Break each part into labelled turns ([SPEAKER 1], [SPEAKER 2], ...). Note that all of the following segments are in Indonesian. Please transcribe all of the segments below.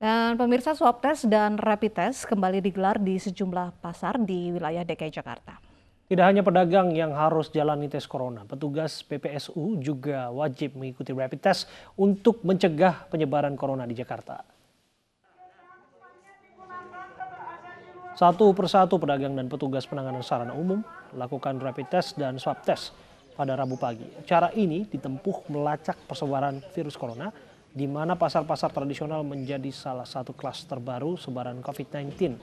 [SPEAKER 1] Dan pemirsa, swab test dan rapid test kembali digelar di sejumlah pasar di wilayah DKI Jakarta.
[SPEAKER 2] Tidak hanya pedagang yang harus jalani tes corona, petugas PPSU juga wajib mengikuti rapid test untuk mencegah penyebaran corona di Jakarta. Satu persatu pedagang dan petugas penanganan sarana umum lakukan rapid test dan swab test pada Rabu pagi. Cara ini ditempuh melacak persebaran virus corona, di mana pasar-pasar tradisional menjadi salah satu klaster baru sebaran COVID-19.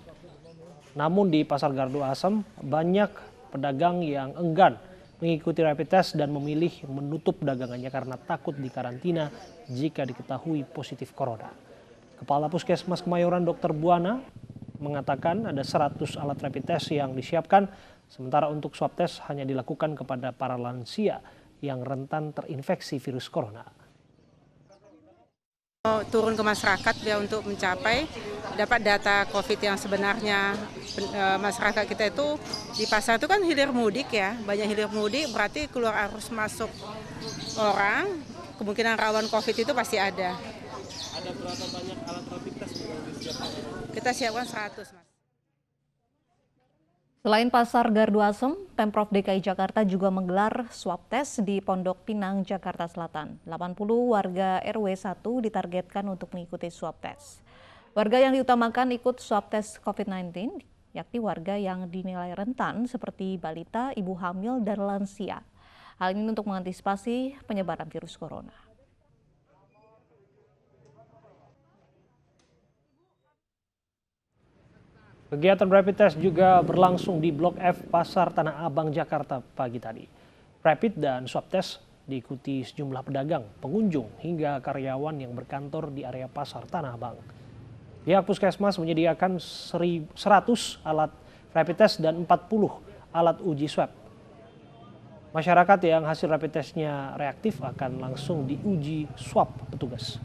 [SPEAKER 2] Namun di Pasar Gardu Asem, banyak pedagang yang enggan mengikuti rapid test dan memilih menutup dagangannya karena takut dikarantina jika diketahui positif corona. Kepala Puskesmas Kemayoran Dr. Buana mengatakan ada 100 alat rapid test yang disiapkan, sementara untuk swab test hanya dilakukan kepada para lansia yang rentan terinfeksi virus corona.
[SPEAKER 3] Turun ke masyarakat ya untuk mencapai dapat data COVID yang sebenarnya. Masyarakat kita itu di pasar itu kan hilir mudik ya, banyak hilir mudik berarti keluar arus masuk orang, kemungkinan rawan COVID itu pasti ada.
[SPEAKER 4] Ada berapa banyak alat rapid test yang disiapkan?
[SPEAKER 3] Kita siapkan 100, Mas.
[SPEAKER 1] Selain Pasar Gardu Asem, Pemprov DKI Jakarta juga menggelar swab test di Pondok Pinang, Jakarta Selatan. 80 warga RW 1 ditargetkan untuk mengikuti swab test. Warga yang diutamakan ikut swab test COVID-19, yakni warga yang dinilai rentan seperti balita, ibu hamil, dan lansia. Hal ini untuk mengantisipasi penyebaran virus corona.
[SPEAKER 2] Kegiatan rapid test juga berlangsung di Blok F Pasar Tanah Abang, Jakarta pagi tadi. Rapid dan swab test diikuti sejumlah pedagang, pengunjung, hingga karyawan yang berkantor di area Pasar Tanah Abang. Pihak Puskesmas menyediakan 100 alat rapid test dan 40 alat uji swab. Masyarakat yang hasil rapid testnya reaktif akan langsung diuji swab petugas.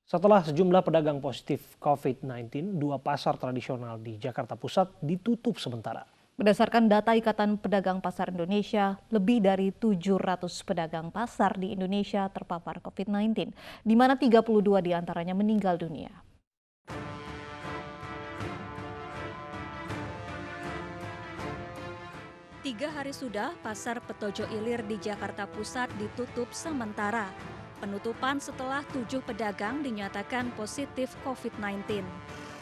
[SPEAKER 2] Setelah sejumlah pedagang positif COVID-19, 2 pasar tradisional di Jakarta Pusat ditutup sementara.
[SPEAKER 1] Berdasarkan data Ikatan Pedagang Pasar Indonesia, lebih dari 700 pedagang pasar di Indonesia terpapar COVID-19, di mana 32 diantaranya meninggal dunia.
[SPEAKER 5] Tiga hari sudah Pasar Petojo Ilir di Jakarta Pusat ditutup sementara. Penutupan setelah 7 pedagang dinyatakan positif COVID-19.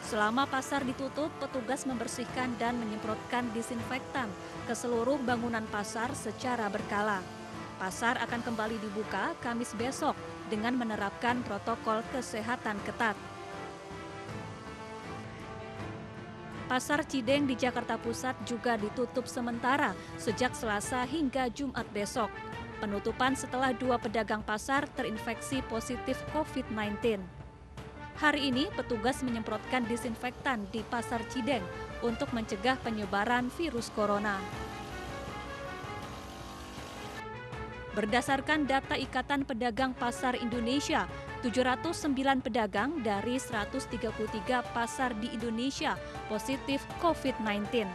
[SPEAKER 5] Selama pasar ditutup, petugas membersihkan dan menyemprotkan disinfektan ke seluruh bangunan pasar secara berkala. Pasar akan kembali dibuka Kamis besok dengan menerapkan protokol kesehatan ketat. Pasar Cideng di Jakarta Pusat juga ditutup sementara sejak Selasa hingga Jumat besok. Penutupan setelah 2 pedagang pasar terinfeksi positif COVID-19. Hari ini petugas menyemprotkan disinfektan di Pasar Cideng untuk mencegah penyebaran virus corona. Berdasarkan data Ikatan Pedagang Pasar Indonesia, 709 pedagang dari 133 pasar di Indonesia positif COVID-19.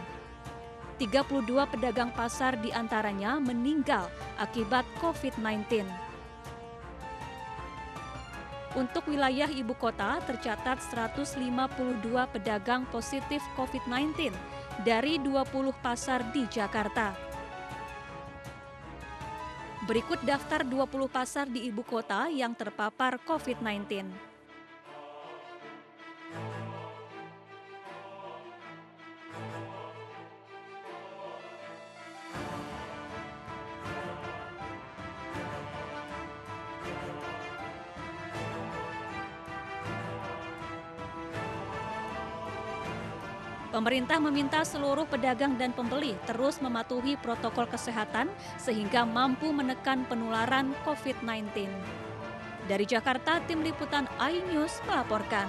[SPEAKER 5] 32 pedagang pasar diantaranya meninggal akibat COVID-19. Untuk wilayah ibu kota tercatat 152 pedagang positif COVID-19 dari 20 pasar di Jakarta. Berikut daftar 20 pasar di ibu kota yang terpapar COVID-19. Pemerintah meminta seluruh pedagang dan pembeli terus mematuhi protokol kesehatan sehingga mampu menekan penularan COVID-19. Dari Jakarta, Tim Liputan iNews melaporkan.